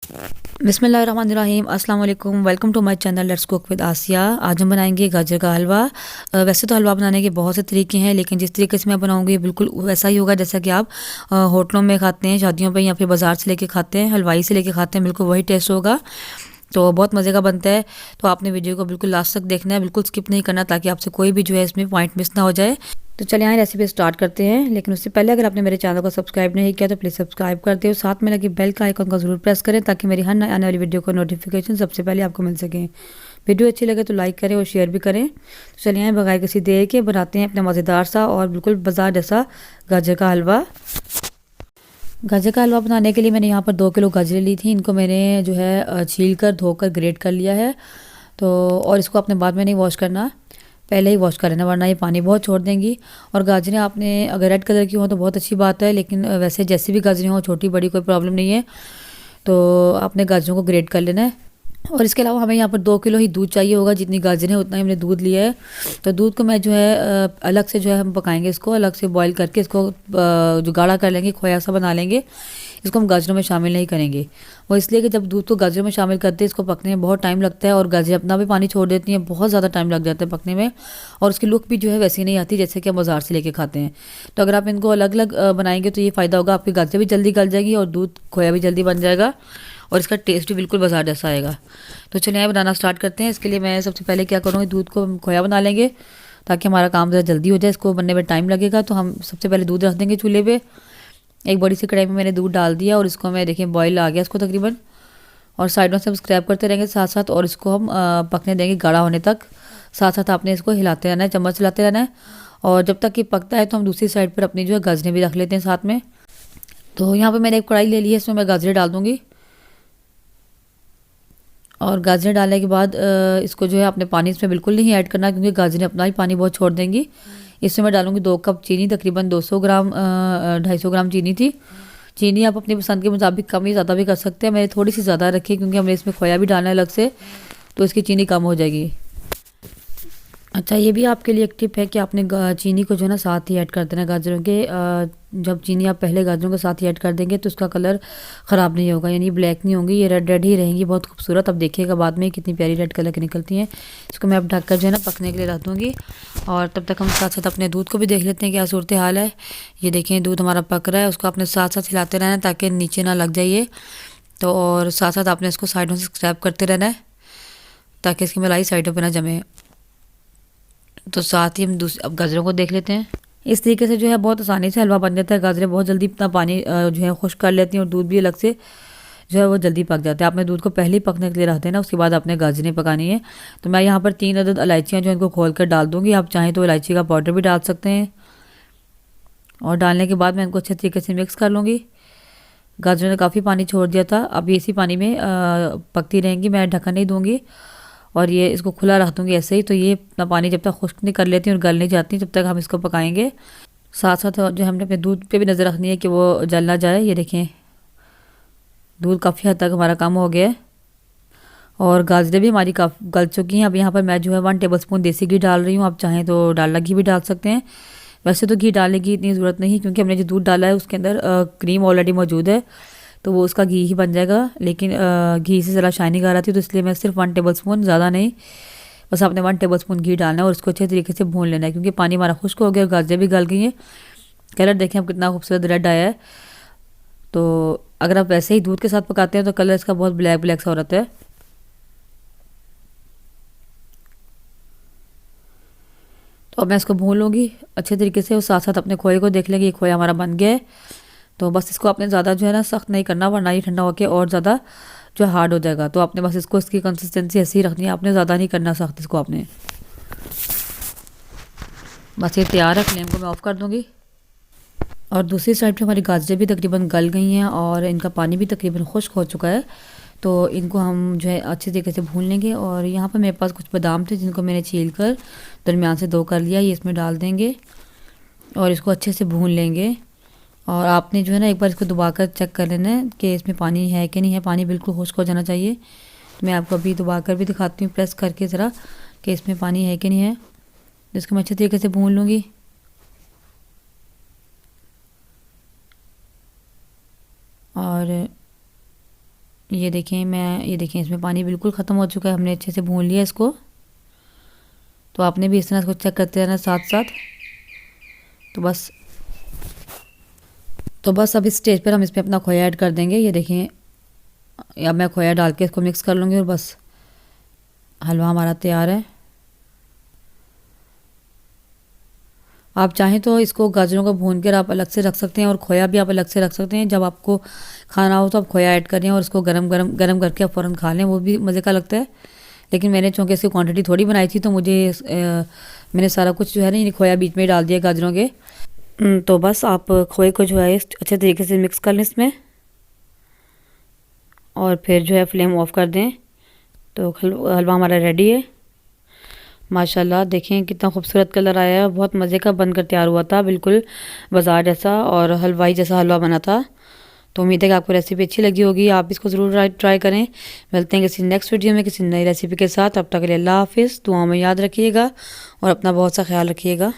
बिस्मिल्लाहिर्रहमानिर्रहीम, अस्सलाम वालेकुम। Welcome to my channel let's cook with Asiya. आज हम बनाएंगे गाजर का हलवा। वैसे तो हलवा बनाने के बहुत से तरीके हैं, लेकिन जिस तरीके से मैं बनाऊंगी बिल्कुल वैसा ही होगा जैसा कि आप होटलों में खाते हैं, शादियों पे या फिर बाज़ार से लेके खाते हैं, हलवाई से लेके खाते हैं, बिल्कुल वही टेस्ट होगा। तो बहुत मज़े का बनता है। तो आपने वीडियो को बिल्कुल लास्ट तक देखना है, बिल्कुल स्किप नहीं करना, ताकि आपसे कोई भी जो है इसमें पॉइंट मिस ना हो जाए। तो चलिए यहाँ रेसिपी स्टार्ट करते हैं, लेकिन उससे पहले अगर आपने मेरे चैनल को सब्सक्राइब नहीं किया तो प्लीज़ सब्सक्राइब कर दे और साथ में लगी बेल का आइकन को ज़रूर प्रेस करें, ताकि मेरी हर नई आने वाली वीडियो को नोटिफिकेशन सबसे पहले आपको मिल सके। वीडियो अच्छी लगे तो लाइक करें और शेयर भी करें। तो चलिए यहाँ बगैर किसी देर के बनाते हैं अपना मज़ेदार सा और बिल्कुल बाजार जैसा गाजर का हलवा। गाजर का हलवा बनाने के लिए मैंने यहाँ पर 2 किलो गाजरें ली थी। इनको मैंने जो है छील कर धोकर ग्रेट कर लिया है। तो और इसको अपने बाद में नहीं वॉश करना, पहले ही वॉश कर लेना, वरना ये पानी बहुत छोड़ देंगी। और गाजरें आपने अगर रेड कलर की हो तो बहुत अच्छी बात है, लेकिन वैसे जैसी भी गाजरें हो, छोटी बड़ी कोई प्रॉब्लम नहीं है। तो आपने गाजरों को ग्रेट कर लेना है। और इसके अलावा हमें यहाँ पर 2 किलो ही दूध चाहिए होगा, जितनी गाजरें हैं उतना ही हमने दूध लिया है। तो दूध को मैं जो है अलग से जो है हम पकाएंगे, इसको अलग से बॉईल करके इसको जो गाढ़ा कर लेंगे, खोया सा बना लेंगे। इसको हम गाजरों में शामिल नहीं करेंगे। वो इसलिए कि जब दूध को गाजरों में शामिल करते हैं इसको पकने में बहुत टाइम लगता है, और गाजरें अपना भी पानी छोड़ देती हैं, बहुत ज़्यादा टाइम लग जाता है पकने में। और उसकी लुक भी जो है वैसी नहीं आती जैसे कि हम बाज़ार से लेके खाते हैं। तो अगर आप इनको अलग अलग बनाएंगे तो ये फ़ायदा होगा, आपकी गाजरें भी जल्दी गल जाएगी और दूध खोया भी जल्दी बन जाएगा, और इसका टेस्ट भी बिल्कुल बाजार जैसा आएगा। तो चलिए बनाना स्टार्ट करते हैं। इसके लिए मैं सबसे पहले क्या करूँगी, दूध को हम खोया बना लेंगे ताकि हमारा काम ज़रा जल्दी हो जाए। इसको बनने में टाइम लगेगा, तो हम सबसे पहले दूध रख देंगे चूल्हे पे। एक बड़ी सी कढ़ाई में मैंने दूध डाल दिया और इसको मैं देखिए बॉईल आ गया इसको तकरीबन। और साइडों से हम स्क्रैप करते रहेंगे साथ साथ, और इसको हम पकने देंगे गाढ़ा होने तक। साथ साथ आपने इसको हिलाते रहना है, चम्मच हिलाते रहना है। और जब तक ये पकता है तो हम दूसरी साइड पर अपनी जो है गाजरें भी रख लेते हैं साथ में। तो यहाँ पर मैंने एक कढ़ाई ले ली है, इसमें मैं गाजरें डाल दूँगी। और गाजरें डालने के बाद इसको जो है अपने पानी इसमें बिल्कुल नहीं ऐड करना, क्योंकि गाजरें अपना ही पानी बहुत छोड़ देंगी। इसमें मैं डालूंगी 2 कप चीनी, तकरीबन 200 ग्राम 250 ग्राम चीनी थी। चीनी आप अपनी पसंद के मुताबिक कम या ज़्यादा भी कर सकते हैं। मैंने थोड़ी सी ज़्यादा रखी क्योंकि हमने इसमें खोया भी डालना है अलग से, तो इसकी चीनी कम हो जाएगी। अच्छा, ये भी आपके लिए एक टिप है कि आपने चीनी को जो है ना साथ ही ऐड कर देना गाजरों के। जब चीनी आप पहले गाजरों के साथ ही ऐड कर देंगे तो उसका कलर ख़राब नहीं होगा, यानी ब्लैक नहीं होंगी, ये रेड रेड ही रहेंगी, बहुत खूबसूरत। अब देखिएगा बाद में कितनी प्यारी रेड कलर की निकलती हैं। इसको मैं अब ढककर जो है ना पकने के लिए रख दूँगी। और तब तक हम साथ साथ अपने दूध को भी देख लेते हैं क्या सूरत हाल है। ये देखें दूध हमारा पक रहा है, उसको आपने साथ साथ हिलाते रहना है ताकि नीचे ना लग जाइए। तो और साथ साथ आपने इसको साइडों से स्क्रैप करते रहना है ताकि इसकी मलाई साइडों पर ना जमे। तो साथ ही हम अब गाजरों को देख लेते हैं। इस तरीके से जो है बहुत आसानी से हलवा बन जाता है। गाजरें बहुत जल्दी अपना पानी जो है खुश्क कर लेती हैं, और दूध भी अलग से जो है वो जल्दी पक जाता है। आपने दूध को पहले ही पकने के लिए रख देना, उसके बाद आपने गाजरें पकानी है। तो मैं यहाँ पर 3 अदद इलायचियाँ जो इनको खोल कर डाल दूँगी। आप चाहें तो इलायची का पाउडर भी डाल सकते हैं। और डालने के बाद मैं इनको अच्छे तरीके से मिक्स कर लूँगी। गाजरों ने काफ़ी पानी छोड़ दिया था, अब इसी पानी में पकती रहेंगी, मैं ढक्कन नहीं दूँगी। और ये इसको खुला रख दूँगी ऐसे ही, तो ये अपना पानी जब तक खुश्क नहीं कर लेती और गल नहीं जाती तब तक हम इसको पकाएंगे। साथ साथ जो हमने अपने दूध पे भी नज़र रखनी है कि वो जल ना जाए। ये देखें दूध काफ़ी हद तक हमारा कम हो गया है और गाजरें भी हमारी काफ़ी गल चुकी हैं। अब यहाँ पर मैं जो है 1 टेबलस्पून देसी घी डाल रही हूँ। आप चाहें तो डालडा घी भी डाल सकते हैं। वैसे तो घी डालने की इतनी ज़रूरत नहीं, क्योंकि हमने जो दूध डाला है उसके अंदर क्रीम ऑलरेडी मौजूद है, तो वो उसका घी ही बन जाएगा। लेकिन घी से ज़रा शाइनिंग आ रही थी, तो इसलिए मैं सिर्फ 1 टेबलस्पून, ज़्यादा नहीं, बस आपने 1 टेबलस्पून घी डालना है और उसको अच्छे तरीके से भून लेना है, क्योंकि पानी हमारा खुश्क हो गया, गाजरें भी गल गई हैं। कलर देखें अब कितना खूबसूरत रेड आया है। तो अगर आप वैसे ही दूध के साथ पकाते हैं तो कलर इसका बहुत ब्लैक ब्लैक सा हो रहा है। तो अब मैं इसको भून लूँगी अच्छे तरीके से, और साथ साथ अपने खोए को देख लेंगे। ये खोया हमारा बन गया है। तो बस इसको आपने ज़्यादा जो है ना सख्त नहीं करना, वरना ये ठंडा होकर और ज़्यादा जो हार्ड हो जाएगा। तो आपने बस इसको इसकी कंसिस्टेंसी ऐसी ही रखनी है, आपने ज़्यादा नहीं करना सख्त इसको आपने। बस ये तैयार है, फ्लेम को मैं ऑफ़ कर दूँगी। और दूसरी साइड पे हमारी गाजरें भी तकरीबन गल गई हैं और इनका पानी भी तकरीबन खुश्क हो चुका है। तो इनको हम जो है अच्छे तरीके से भून लेंगे। और यहाँ पर मेरे पास कुछ बादाम थे जिनको मैंने छील कर दरमियान से 2 कर लिया, ये इसमें डाल देंगे और इसको अच्छे से भून लेंगे। और आपने जो है ना एक बार इसको दबा कर चेक कर लेना है कि इसमें पानी है कि नहीं है। पानी बिल्कुल खुश्क हो जाना चाहिए। तो मैं आपको अभी दबा कर भी दिखाती हूँ, प्रेस करके ज़रा, कि इसमें पानी है कि नहीं है। इसको मैं अच्छे तरीके से भून लूँगी। और ये देखें इसमें पानी बिल्कुल ख़त्म हो चुका है, हमने अच्छे से भून लिया इसको। तो आपने भी इस तरह इसको चेक करते रहना साथ साथ। तो बस अब इस स्टेज पर हम इसमें अपना खोया ऐड कर देंगे। ये देखें अब मैं खोया डाल के इसको मिक्स कर लूँगी और बस हलवा हमारा तैयार है। आप चाहें तो इसको गाजरों को भून कर आप अलग से रख सकते हैं और खोया भी आप अलग से रख सकते हैं। जब आपको खाना हो तो आप खोया ऐड करें और इसको गरम करके आप फ़ौरन खा लें, वो भी मज़े का लगता है। लेकिन मैंने चूँकि इसकी क्वांटिटी थोड़ी बनाई थी तो मैंने सारा कुछ जो है ना खोया बीच में डाल दिया गाजरों के। तो बस आप खोए को जो है अच्छे तरीके से मिक्स कर लें इसमें और फिर जो है फ्लेम ऑफ कर दें। तो हलवा हमारा रेडी है। माशाल्लाह देखें कितना खूबसूरत कलर आया है, बहुत मज़े का बनकर तैयार हुआ था, बिल्कुल बाज़ार जैसा और हलवाई जैसा हलवा बना था। तो उम्मीद है कि आपको रेसिपी अच्छी लगी होगी, आप इसको ज़रूर ट्राई करें। मिलते हैं किसी नेक्स्ट वीडियो में किसी नई रेसिपी के साथ। अब तक के लिए अल्लाह हाफिज़, दुआ में याद रखिएगा और अपना बहुत सा ख्याल रखिएगा।